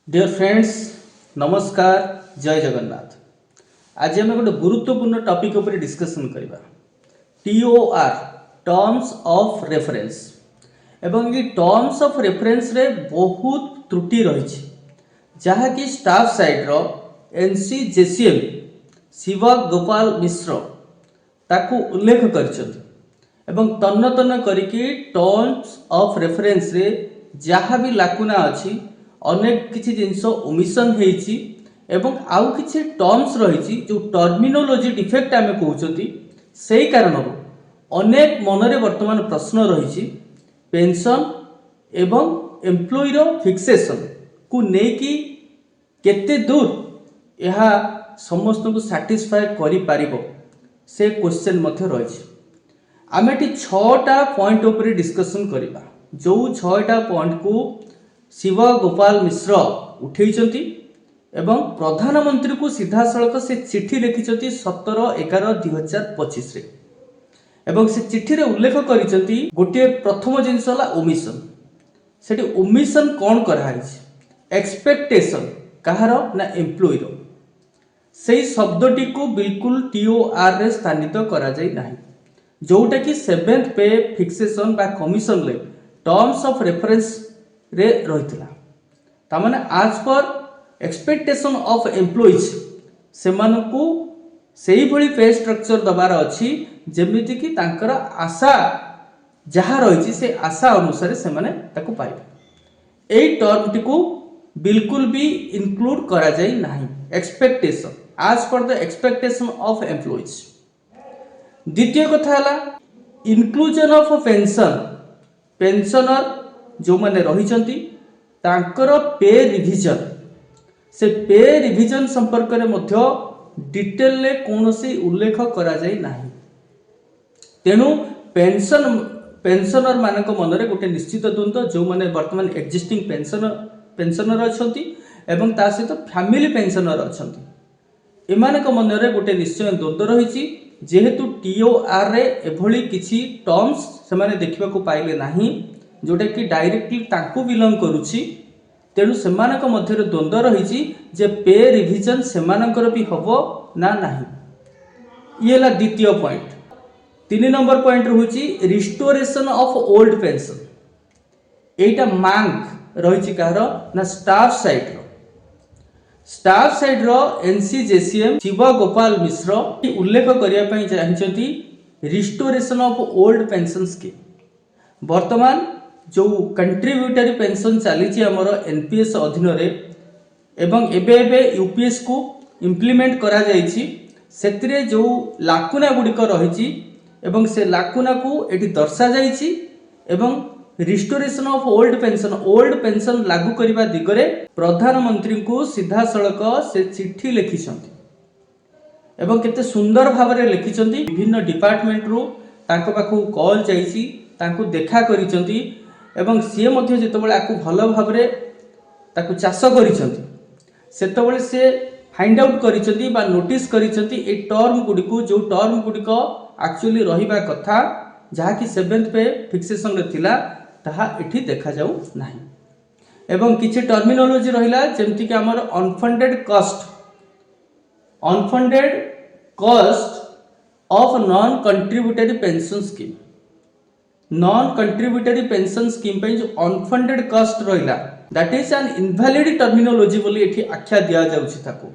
Dear friends नमस्कार जय जगन्नाथ। आज आम गोटे गुरुत्वपूर्ण टॉपिक उपर डिस्कशन करवा TOR टर्म्स ऑफ रेफरेंस। एवं ये टर्म्स ऑफ रेफरेंस रे बहुत त्रुटि रही जहाँकि स्टाफ साइड रो NCJCM शिव गोपाल मिश्र ताकू उल्लेख कर तन्न तन्न करके टर्म्स ऑफ रेफरेंस रे जहाँ भी लाकुना अच्छी अनेक किसी जिनस ओमिशन होती एवं आउ किसी टर्म्स रही जो टर्मिनोलॉजी डिफेक्ट आम कहते से कारण अनेक मनरे वर्तमान प्रश्न रही पेंशन एवं एम्प्लॉयर फिक्सेशन को लेकिन केते दूर यह समस्त को सैटिस्फाई करि से क्वेश्चन मध्य रही। आम ये 6टा पॉइंट उपर डिस्कशन करवा जो 6टा पॉइंट को शिव गोपाल मिश्र उठेइचंती एवं प्रधानमंत्री को सीधा सड़क से चिट्ठी लिखिंट 17/11/2025 रे एवं से चिट्ठी रे उल्लेख करिसंती गोटे प्रथम जिनस होला ओमिशन। सेठी ओमिशन कौन कराई एक्सपेक्टेशन कहार ना एम्प्लॉयर से शब्दटी को बिल्कुल TOR रे स्थानित करा जाई नाही जोटा कि 7th पे फिक्सेशन बा कमिशन ले टर्म्स ऑफ रेफरेंस रे रही तामाने आज पर एक्सपेक्टेशन ऑफ एम्प्लॉइज से मानकू सही भली पे स्ट्रक्चर दबार अच्छी जेमिति कि तांकर आशा जहाँ रही से आशा अनुसार से माने ताकू पाइबे। एई टर्म टी को बिल्कुल भी इंक्लूड करा जाई नाही एक्सपेक्टेशन आज पर द एक्सपेक्टेशन ऑफ एम्प्लॉइज। द्वितीय कथा हला इंक्लूजन ऑफ पेंशन पेंशनर जो माने रही तांकर पे रिविजन से पे रिविजन संपर्क में मध्य डिटेल ले कौनसी उल्लेख करा जाई नाही तेणु पेंशनर मानक मनरे गोटे निश्चित द्वंद्व जो माने वर्तमान एक्जिस्टिंग पेंशनर अछंती एवं ता सहित फैमिली पेंशनर अछंती एमानक मनरे गोटे निश्चय द्वंद्व रही जेहेतु TOR रे एभली किछि टर्म्स से माने देखिबा को पाइले नाही जोटा कि डायरेक्टली तांको बिलोंग करुछि तेणु सेमानक मध्य द्वंद्व रही जे पे रिविजन सेमानकर भी हबो ना नाही। ये ला द्वितीय पॉइंट। 3 नंबर पॉइंट रहुछि रिस्टोरेशन ऑफ ओल्ड पेंशन एटा मांग रही कहार ना स्टाफ साइड रो NCJCM शिव गोपाल मिश्र उल्लेख करिया पई चाहछंती restoration of old pension scheme. वर्तमान जो कंट्रीब्यूटरी पेंशन चली आमर NPS अधीन रे एवं एबे UPS को इम्प्लीमेंट करा जाइछि सेतिरे जो लाकुना गुड़िक रही एवं से लाकुना को एटी दर्शा जाइछि एवं रिस्टोरेशन ऑफ ओल्ड पेंशन लागू करबा दिगरे प्रधानमंत्री को सीधा सड़क से चिट्ठी लिखिसंती एवं केते सुंदर भाव में लिखिसंती विभिन्न डिपार्टमेंट रो ताको पाखु कॉल जाइछि ताको देखा करिसंती एवं सी मध्य जितेबाला आपको भल भाव ताकू चाष करिसंती सेतबेले से फाइंड आउट करिसंती बा नोटिस करिसंती ए टर्म गुडी जो टर्म गुडी एक्चुअली रहिबा कथा जहाँ कि 7th पे फिक्सेशन रे थिला ताहा एठी देखा जाऊ नाही एवं किछि टर्मिनोलॉजी रहिला जेमति कि हमर unfunded cost of non contributory pension scheme पे जो अनफंडेड कॉस्ट रहिला that is an invalid terminology बोली एठी आख्या दिया जाउछि ताको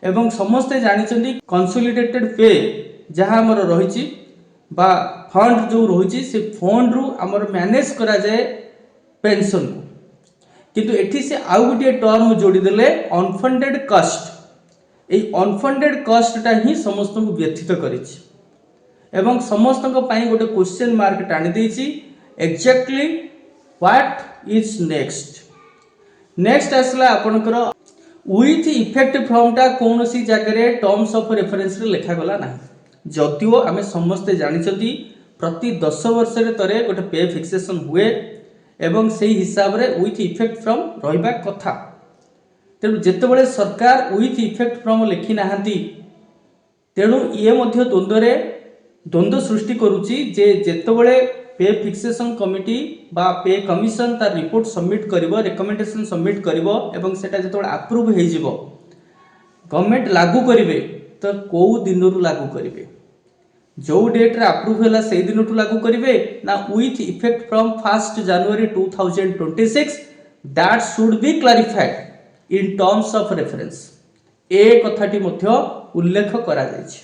एवं समस्ते जानिचंदी कंसोलिडेटेड पे जहाँ हमर रहिछि बा फंड जो रही से फंड रु आमर मैनेज करा जाए पेंशन को किंतु एठी से आउ गोटे टर्म जोड़ी देले अनफंडेड कॉस्ट ए अनफंडेड कॉस्टा ही समस्त को व्यथित करिछि एवं समस्त गोटे क्वेश्चन मार्क टाणी देछि एक्जेक्टली व्हाट इज नेक्स्ट आसला आपनकर विथ इफेक्ट फ्रॉम टा कौन सी जगह टर्म्स ऑफ रेफरेंस रे लिखा गला ना जदिओ आम समस्ते जानिछंती प्रति 10 वर्ष रे तरे गोटे पे फिक्सेशन हुए एवं सही हिसाब रे विथ इफेक्ट फ्रॉम रहिबा कथा तेणु जेतेबेले सरकार विथ इफेक्ट फ्रॉम लिखि नाहांती तेणु ये मध्य द्वंद्व सृष्टि करुछि जे जेतेबेले पे फिक्सेशन कमिटी बा पे कमिशन तार रिपोर्ट सबमिट करिवो रिकमेंडेशन सबमिट करिवो एवं सेटा जतबे अप्रूव हे जिवो गवर्नमेंट लागू करिवे तो को दिन रु लागू करिवे जो डेट रे अप्रूव होला से दिन टू लागू करिवे ना with effect from 1 January 2026 that should be clarified in terms of reference ए कथाटी मध्य उल्लेख करा जायछि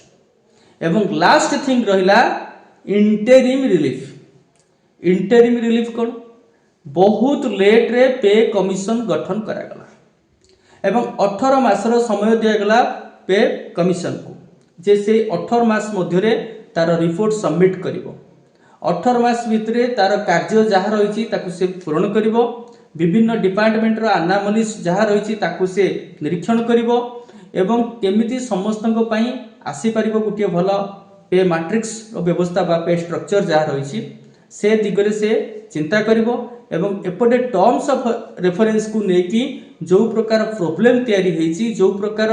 एवं लास्ट थिंग रहिला इंटरिम रिलीफ कौन बहुत लेट रे पे कमिशन गठन करागला एवं 18 मासर समय दियागला पे कमिशन को जे से 18 मास मध्य तार रिपोर्ट सबमिट करिवो 18 मास भितरे तार कार्य जहाँ रही ताकू से पूरण करिवो विभिन्न डिपार्टमेंट रो एनालिसिस जहाँ रही ताकू से निरीक्षण करिवो एवं केमिति समस्तଙ୍କ ପାଇଁ आसी परिबो गुटिए भल पे मैट्रिक्स व्यवस्था बा पे स्ट्रक्चर जहाँ रही से दिगरे से चिंता करिवो एवं एपटे टर्म्स ऑफ रेफरेंस को लेकी जो प्रकार प्रोब्लेम तैयारी हेची जो प्रकार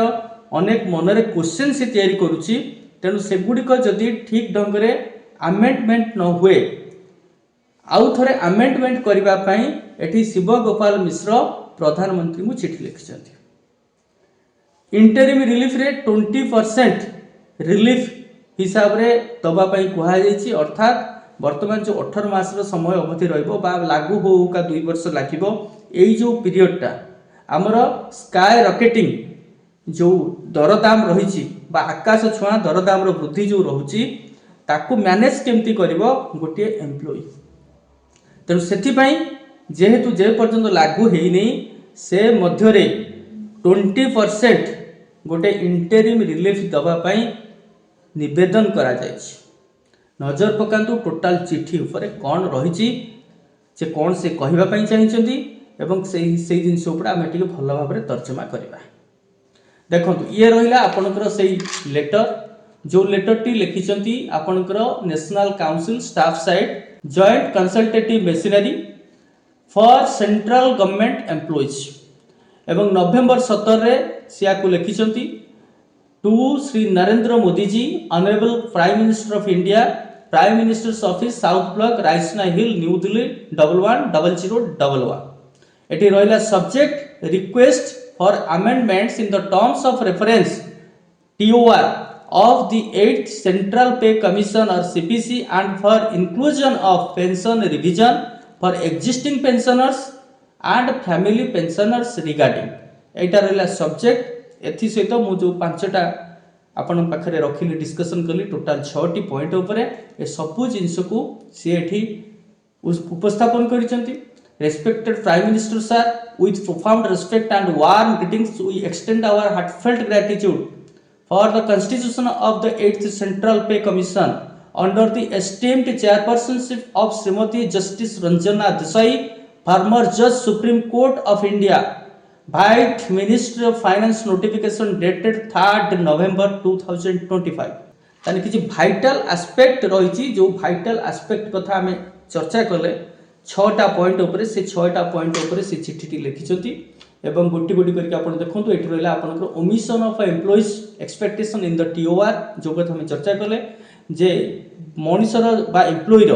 अनेक मनरे क्वेश्चन से तैयारी करूची तेणु सेगुड़िक जदि ठीक ढंग से आमेंडमेंट न हुए आउ थरे आमेंडमेंट करिबा पई एठी शिव गोपाल मिश्र प्रधानमंत्री को चिठी लिखिछन्ति इंटरिम रिलीफ रे 20% रिलीफ हिसाब रे दबा पई कुहा जायछि अर्थात वर्तमान जो 18 मास रो समय अवधि रहइबो बा लागू हो का 2 वर्ष लागिबो एई जो पीरियड टा हमर स्काई रॉकेटिंग जो दरदाम रही बा आकाश छुआ दरदाम वृद्धि जो रोची ताकू मैनेज केमती करिवो गोटे एम्प्लॉय तेणु सेथिपाई जेहेतु जे पर्यंत लागू हेइनी से मध्यरे 20% गोटे इंटरिम रिलीफ दबा पई निवेदन करा जायछि नजर पकांतु टोटाल चिठी ऊपर कौन रही से कौन से कहबा पई चाहिछन्ती एवं से जिनस ऊपर आमे टिके भल भाबरे तर्जमा करिबा देखो ये रहा आपणकर से लेटर जो लेटर टी लिखिं आपणकर national council staff side joint consultative machinery for central government employees एवं नवेम्बर 17 रे सिया को लिखिं to Shri Narendra Modi ji honourable prime minister of India prime minister's office south block Raisina hill new Delhi 110011 एटी रहा subject request for amendments in the terms of reference TOR of the 8th Central Pay Commission or CPC and for inclusion of pension revision for existing pensioners and family pensioners regarding एटा रहला subject एथि सहित मु जो पांचटा आपण पाखरे रखिली discussion कली total 6 T point ऊपर ए सब जिंस को से एठी उपस्थापन करिसंती Respected Prime Minister Sir, with profound respect and warm greetings, we extend our heartfelt gratitude for the constitution of the 8th Central Pay Commission under the esteemed chairpersonship of Srimati Justice Ranjana Desai, former Judge Supreme Court of India, Vice Ministry of Finance notification dated 3rd November 2025. ताने किछि vital aspect रही जो vital aspect कथा हमें चर्चा कले 6टा point ऊपर से 6टा पॉइंट ऊपर से चिट्ठी लिखिं एवं गोटी गोटी करके आप देखो ये रहा आपंकर omission of employees expectation in the TOR जो कथा हमें चर्चा कले जे मनुष्यर बा एम्प्लॉयर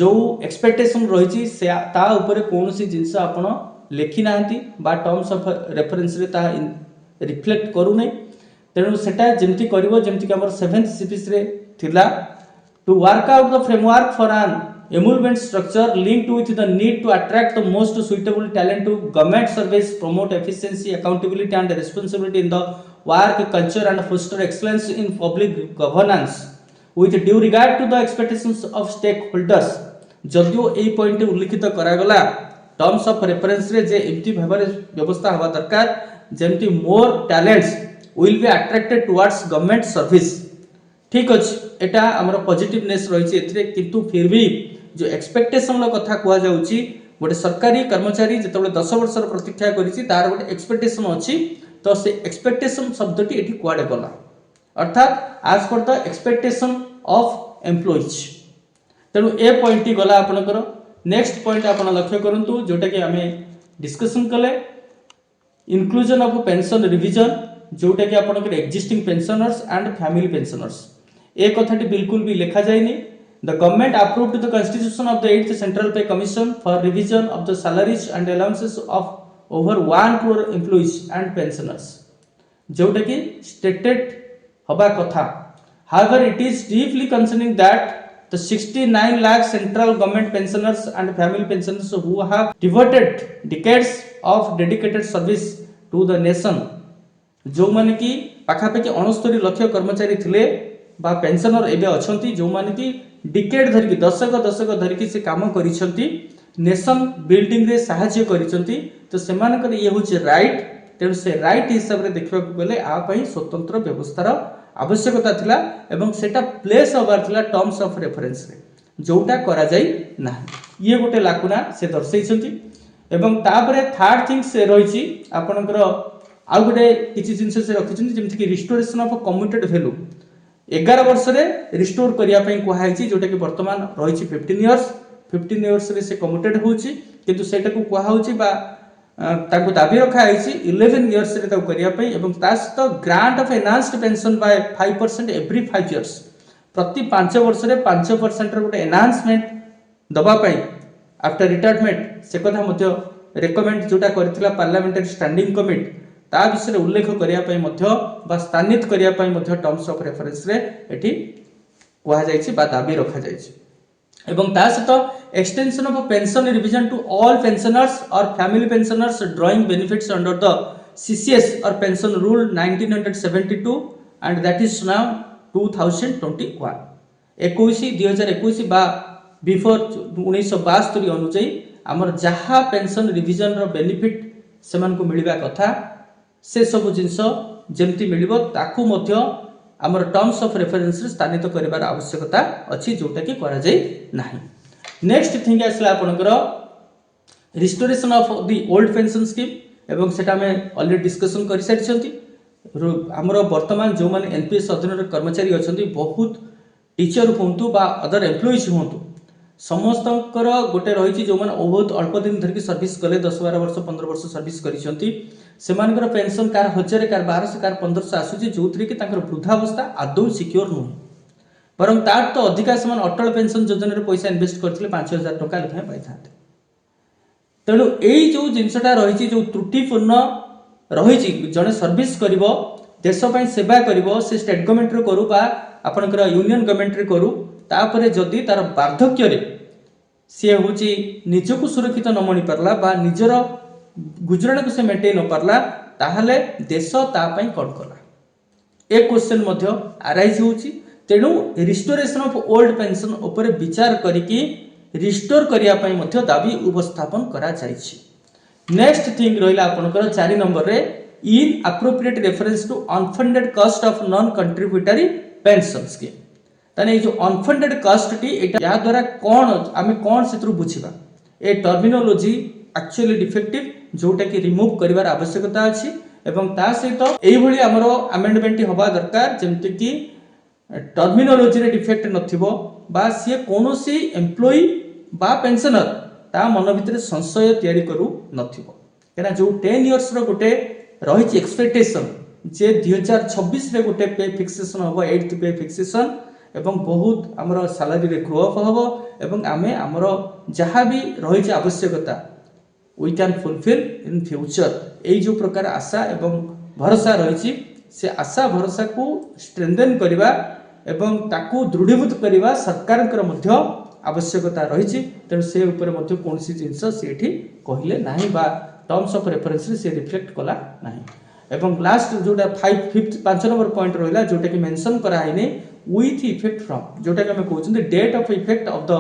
जो एक्सपेक्टेशन रही ता ऊपर कौन सी जिनस आपण लिखि ना टर्म्स ऑफ रेफरेंस रे ता रिफ्लेक्ट करू नै तेणु सेटा जेमती करिवो जेमती कि हमर 7th CPC रे थिला to work out the framework for an emolument structure linked with the need to attract the most suitable talent to government service, promote efficiency, accountability and responsibility in the work culture and foster excellence in public governance with due regard to the expectations of stakeholders. जदियो ए point उल्लिखित करागला terms of reference रे जे एमती भाबरे व्यवस्था हवा दरकार जेमती मोर talents will be attracted towards government service ठीक अछि एटा हमर पॉजिटिवनेस रहिछि एथरे किंतु फिर भी जो एक्सपेक्टेशन लो कथा कुआ जाउछि गोटे सरकारी कर्मचारी जेतबे 10 वर्ष प्रतीक्षा करिछि तार गोटे एक्सपेक्टेशन अछि तो से एक्सपेक्टेशन शब्दटी एठी कुआडे गला अर्थात आज पर द एक्सपेक्टेशन ऑफ एम्प्लॉइज तेणु ए पॉइंट गला आपनकर नेक्स्ट पॉइंट आपण लक्ष्य करंतु जोटा कि हमें डिस्कशन कले इंक्लूजन ऑफ पेंशन रिवीजन जोटा कि आपनकर existing pensioners and family pensioners ए कथाटी बिल्कुल भी लिखा जायनी The government approved the constitution of the 8th Central Pay Commission for revision of the salaries and allowances of over 1 crore employees and pensioners. जोटा कि stated हवा कथा. However, it is deeply concerning that the 69 lakh central government pensioners and family pensioners who have devoted decades of dedicated service to the nation, जो माने कि पाखापाखि 69 लक्ष कर्मचारी थिले बा पेंशनर एबे अछंती, जो माने कि डिकेड धरिकी दशक दशक धरिकी से काम करिसंती, नेशन बिल्डिंग रे सहायता करिसंती. तो सेमानकर ये होचे राइट. तेणु से राइट हिसाब रे देखबा गले आ पई स्वतंत्र व्यवस्थार आवश्यकता थिला एवं सेटा प्लेस होबार थिला टर्म्स ऑफ रेफरेंस रे, जोटा करा जाई ना. ये गोटे लाकुना से दर्शाइछंती. एवं तापरे थर्ड थिंग से रहिछि आपनकर आ गोटे किछि जिंस से रखिछंती, जेमति कि रिस्टोरेशन ऑफ कम्युटेड वैल्यू 11 वर्ष रे रिस्टोर करिया पई कुहाइछि, जोटा कि वर्तमान रहिछि 15 इयर्स. 15 इयर्स रे से कम्युटेड होछि, किंतु सेटा को कुहा होछि बा ताको दाबी रखा आइछि 11 इयर्स रे ताको करिया पई. एवं तास तो grant of enhanced pension by 5% every 5 years, प्रति 5 वर्ष रे 5% रे गोटे एनहांसमेंट दबा पई आफ्टर रिटायरमेंट से कथा मध्य रेकमेंड जोटा करथिला पार्लियामेंटरी स्टैंडिंग कमिटी, ता विषय उल्लेख करिया पई मध्य बा स्थानित करिया पई मध्य टर्म्स ऑफ रेफरेंस रे एठी कुहा जायछि बा दाबी रखा जायछि. एवं ता सहित extension of pension revision to all pensioners और family pensioners drawing benefits under the CCS और pension rule 1972 and that is now 2021. 2021 बा बिफोर 1972 अनुसार आमर जहा पेंशन रिविजन रो बेनिफिट सेमान को मिलबा कथा से सब जिंस जेमती मिलिबो ताकू मध्य आमर टर्म्स ऑफ रेफरेंस रे स्थानित करिवार आवश्यकता अछि, जोटा कि करा जाय नाही. नेक्स्ट थिंग आसला आपनकर restoration of the old pension scheme. एवं सेटा में ऑलरेडी डिस्कशन करि सारिछंती. आमर वर्तमान जो माने एनपीएस अधीन रे कर्मचारी अछंती, बहुत टीचर होंतु बा अदर एम्प्लॉइज होंतु, समस्तकर गोटे रही जो मैंने बहुत अल्प दिन धरिकी सर्विस कले 10-12 वर्ष 15 वर्ष सर्विस करिसंती, सेमानकर पेंशन कार 1000 कार 1200 कार 1500 आसुची, जोथरे कि तांकर वृद्धावस्था आदौ सिक्योर नुह. बरं तार तो अधिका समान अटल पेंशन योजना रे पैसा इन्वेस्ट करथिले 5000 टका लेखा पाई थाते. तेणु एई जो जिनसटा रही जो त्रुटिपूर्ण रही जड़े सर्विस करिवो देश पई सेवा करिवो, से स्टेट गवर्नमेंट रे करू बा आपनकर यूनियन गवर्नमेंट रे करू, तापरे जदि तार वार्धक्य रे सी होची निजको सुरक्षित न मणि पारला बा निजर गुजराण को से मेंटेन न पारला, ताहले देश ता पई कोन कला. ए क्वेश्चन मध्य अराइज होची. तेणु रिस्टोरेशन ऑफ ओल्ड पेंशन ऊपर विचार करिकी रिस्टोर करिया पई मध्य दाबी उपस्थापन करा जायछि. नेक्स्ट थिंग रहिला आपनकर 4 नंबर रे in appropriate reference to unfunded cost of non contributory pension scheme. ताने जो अनफंडेड कॉस्ट टी एटा या द्वारा कोन आमे कोन सेत्रु बुझिबा, ए टर्मिनोलॉजी एक्चुअली डिफेक्टिव, जोटा कि रिमूव करिवार आवश्यकता अछि. एवं ता सहित एई भली हमरो अमेंडमेंट होबा दरकार, जेमति कि टर्मिनोलॉजी रे डिफेक्ट नथिबो बा सिए कोनोसी एम्प्लॉई बा पेंशनर ता मन भितर संशय तयारी करू नथिबो. केना जो 10 इयर्स रो गोटे रहिछि एक्सपेक्टेशन जे 2026 रे गोटे पे फिक्सेशन होबो, 8th पे फिक्सेशन, एवं बहुत आमर सैलरी रे ग्रो अप होबो, एवं आमे आमर जहाँ भी रहिछि आवश्यकता we can fulfil in future. एई जो प्रकार आशा एवं भरोसा रहिछि, से आशा भरोसा को स्ट्रेंथन करिवा एवं ताकू दृढ़ीभूत करिवा सरकारकर मध्य आवश्यकता रहिछि. तेणु से ऊपर मध्य कोनसी जिंस सेठी कहिले नाही बा टर्म्स ऑफ रेफरेंस रे से रिफ्लेक्ट कला नाही. एवं लास्ट जोटा 5 नंबर पॉइंट रहिला, जोटा कि मेंशन करा हैने विथ इफेक्ट फ्रॉम, जोटा कि हम कहउछन date of effect of the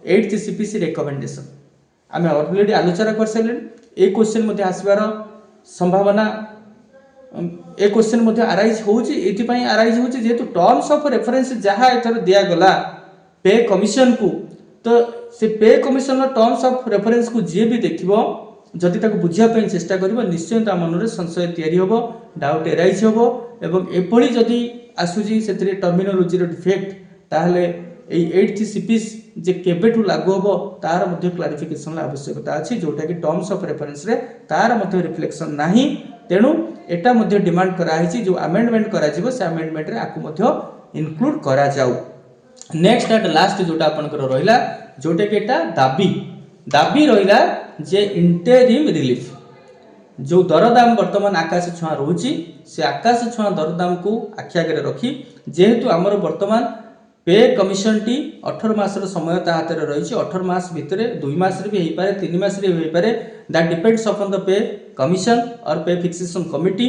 8th CPC recommendation. आमे ऑलरेडी आलोचना कर सलेन. ए क्वेश्चन मध्ये आसबार संभावना ए क्वेश्चन मध्ये अराइज होउची, एति पई अराइज होउची जेतु टर्म्स ऑफ रेफरेंस जहा एथर दिया गला पे कमिशन को, तो से पे कमिशन टर्म्स ऑफ रेफरेंस को जे भी देखिबो जदि ताको बुझिया पई चेष्टा करिवो, निश्चय ता मन रे संशय तयारी होबो, डाउट एराइज होबो. एवं एपळी जदि आसुजी सेतरे टर्मिनोलॉजी रो डिफेक्ट, ताहले एई 8th सीपीस जे केबेठु लागू होबो तार मध्ये क्लारिफिकेशन आवश्यकता अछि, जोटा कि टर्म्स ऑफ रेफरेंस रे तार मध्ये रिफ्लेक्शन नाही. तेणु एटा मध्ये डिमांड करा हिची जो अमेंडमेंट करा जिवो से अमेंडमेंट रे आकु मध्ये इंक्लूड करा जाऊ. नेक्स्ट एट लास्ट जोटा आपनकर रहिला जोटा कि एटा दाबी दाबी रहिला जे इंटरिम रिलीफ जो दरदाम वर्तमान आकाश छुआ रोची से आकाश छुआ दरदाम को आखि आगे रखी जेहेतु आमर वर्तमान पे कमिशन टी 18 मासर समय ता हाथ रही 18 मास भितर 2 मास भी हो पारे 3 मास भी हो पारे that depends upon the pay commission और पे फिक्सेशन कमिटी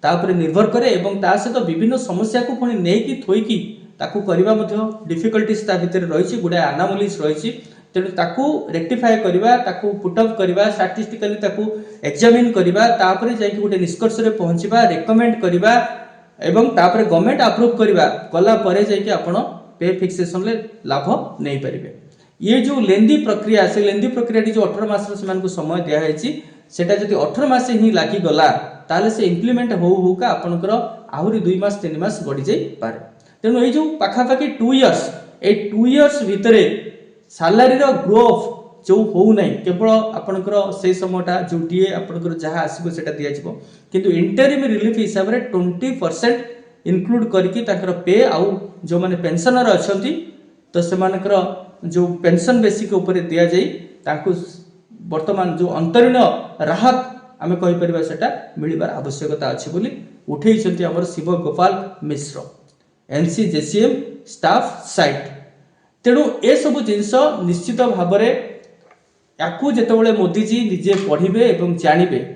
तापर निर्भर करे एवं ता सहित विभिन्न समस्या को पुणी नेकी थोइकी ताकू करबा मध्ये डिफिकल्टीज ता भितर रही गुडा अनामोलीज रही तेणु ताकू रेक्टिफाए करबा ताकू पुट अप करबा स्टैटिस्टिकली ताकू एग्जामिन करबा तापर जाई कि गुटे निष्कर्ष रे पहुंचबा रेकमेंड करबा एवं तापर गवर्नमेंट अप्रूव करबा कला परे जाई कि आपण पे फिक्सेशन ले लाभ नहीं पारिबे ये जो लेंदी प्रक्रिया से लेंदी प्रक्रिया जो 18 मास से समय दिया है सेटा जदि 18 मास ही लागी गला ताले से इम्प्लीमेंट हो का आपनकर आहुरी 2 मास 3 मास गड़ी जाई पारे तेणु ये जो पाखापाखि 2 इयर्स ए 2 इयर्स भितरे सैलरी रो ग्रोथ जो हो नहीं केवल आपनकर से समयटा जो डीए आपनकर जहाँ आसीबो सेटा दिया जिवो किंतु इंटरिम रिलीफ हिसाब रे 20% इनक्लूड करके ताकर पे आउ जो माने पेंशनर अछंती तो सेमानकर जो पेंशन बेसिक ऊपर दिया जाई ताकू वर्तमान जो अंतरीण राहत आमे कहि परिबा सेटा मिलिबार आवश्यकता अछि बोली उठेइछंती हमर शिव गोपाल मिश्र एनसीजेसीएम स्टाफ साइट तेणु ए सब जिनस निश्चित भाव में याकू जेतेबेले मोदी जी निजे पढ़िबे एवं जानिबे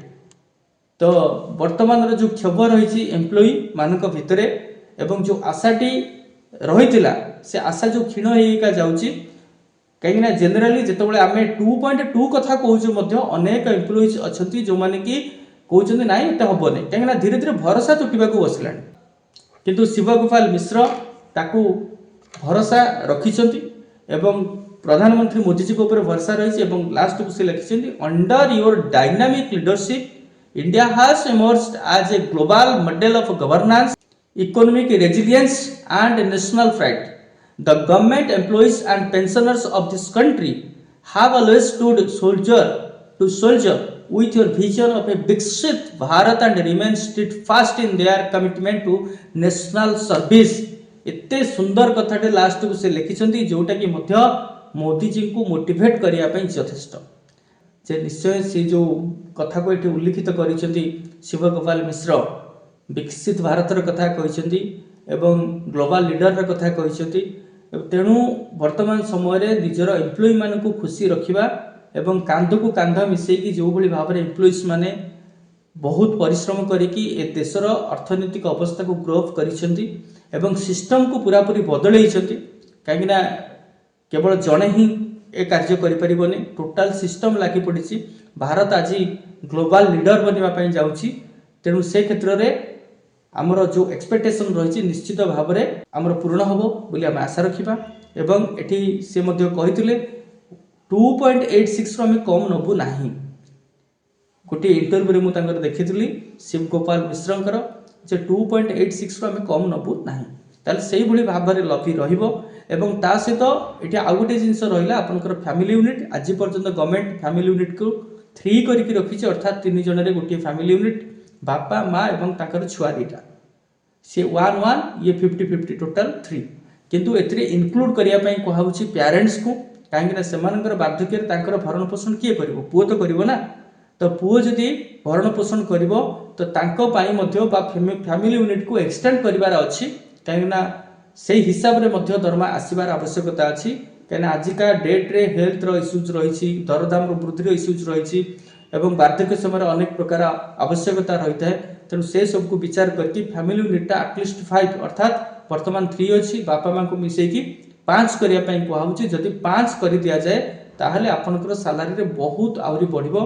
तो वर्तमान जो क्षोभ रही एम्प्लॉई मानक भितरे एवं जो आशाटी रही से आशा जो क्षीण होगा जाऊँगी कहीं जेनेराली जितेबाला आम 2.2 कथा कहूँ अनेक एम्प्लॉइज अच्छा जो मैंने कि कहते ना ये हम नहीं कहीं धीरे धीरे भरोसा तुटा बसला किंतु शिवगोपाल मिश्र ताकू भरोसा रखिंट एवं प्रधानमंत्री मोदी जी ऊपर भरोसा रही लास्ट को से लिखिं under your dynamic leadership India has emerged as a global model of governance, economic resilience and national pride. The government employees and pensioners of this country have always stood soldier to soldier with your vision of a Viksit Bharat and remain steadfast in their commitment to national service. इतने सुंदर कथाटे last को से लिखिं जोटा कि मोदी जी को motivate करने यथेष्ट जे निश्चय से जो कथा को ये उल्लिखित कर शिवगोपाल मिश्र विकसित भारतर कथा कहते एवं ग्लोबल लीडर कथा कहते तेणु वर्तमान समय निजर एम्प्लॉई मान को खुशी रखा एवं कांध को कांध मिसेकी जो भाई भाव में एम्प्लॉइज माने बहुत परिश्रम करिकी ए देशर अर्थनैतिक अवस्था को ग्रोथ करिसेंती एवं सिस्टम को पूरापूरी बदलई कहीं केवल जड़े ही ए कार्य करें टोटाल सिस्टम लगी पड़ी भारत आज ग्लोबल लीडर बनवाई जाऊँगी तेणु से क्षेत्र में आमर जो एक्सपेक्टेशन रही निश्चित भाव में आमर पूर्ण हम बोली आम आशा रखा एवं एटी से कहते 2.86 आम कम नबू ना गोटे इंटरव्यू में मुझे देखी शिवगोपाल मिश्रंकर जे 2.86 आम कम नबू ना ताल से भाव में लबी रही ता सहित ये आउ गोटे जिन रहा आपंकर फैमिली यूनिट आज पर्यटन गवर्नमेंट फैमिली यूनिट को 3 करके रखी अर्थात 3 जन गोटे फैमिली यूनिट बापा माँ एवं ताकर छुआ दीटा सी 1 ये 50-50 टोटाल 3 किंतु एथिरे इनक्लूड करने कहूँ पेरेंट्स को कहीं से बार्धक्य भरण पोषण किए कर पुओ तो कर ना तो पुओ जदि भरण पोषण कर तो फैमिली यूनिट को एक्सटेंड करार अच्छी कहीं से हिसाब रे दरमा आसबार आवश्यकता अच्छी कहीं आजिका डेट्रे हेल्थ इश्यूज रही दरदाम वृद्धि इश्यूज रही एवं वार्धक्य समय अनेक प्रकार आवश्यकता रही है तेणु से सबको विचार करके फैमिली यूनिटा एटलिस्ट 5 अर्थात वर्तमान 3 अच्छी बापा माँ को मिसेकी 5 करने कहूँ जदि 5 कर दि जाए ताहले आपनकर सैलरी रे बहुत आहरी बढ़िबो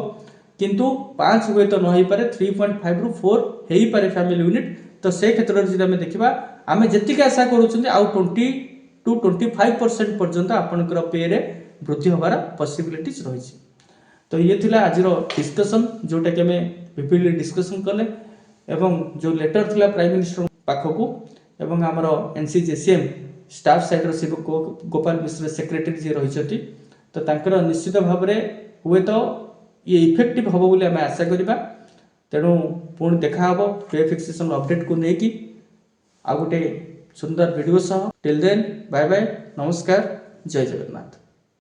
किंतु 5 हुए तो नहीं पारे 3.5 रु 4 हो पारे फैमिली यूनिट तो से क्षेत्र में जब देखा आम जी आशा करूँ आउ 20 to 25% पर्यंत आपनकर पे रे वृद्धि होबार पॉसिबिलिटीज रही तो ये थिला आज डिस्कशन जोटा कि आम विभिन्न डिस्कशन कले एवं जो लेटर थिला प्राइम मिनिस्टर पाखक एवं आमर एनसीजेसीएम स्टाफ साइड शिव गोपाल मिश्र सेक्रेटरी जी रही तो तांकर निश्चित भाव में हुए तो ये इफेक्टिव हम बोली आम आशा करवा तेणु पुणी देखा पे फिक्सेशन अपडेट को लेकिन आ गोटे सुंदर वीडियो सह। टिल देन बाय बाय, नमस्कार, जय जगन्नाथ।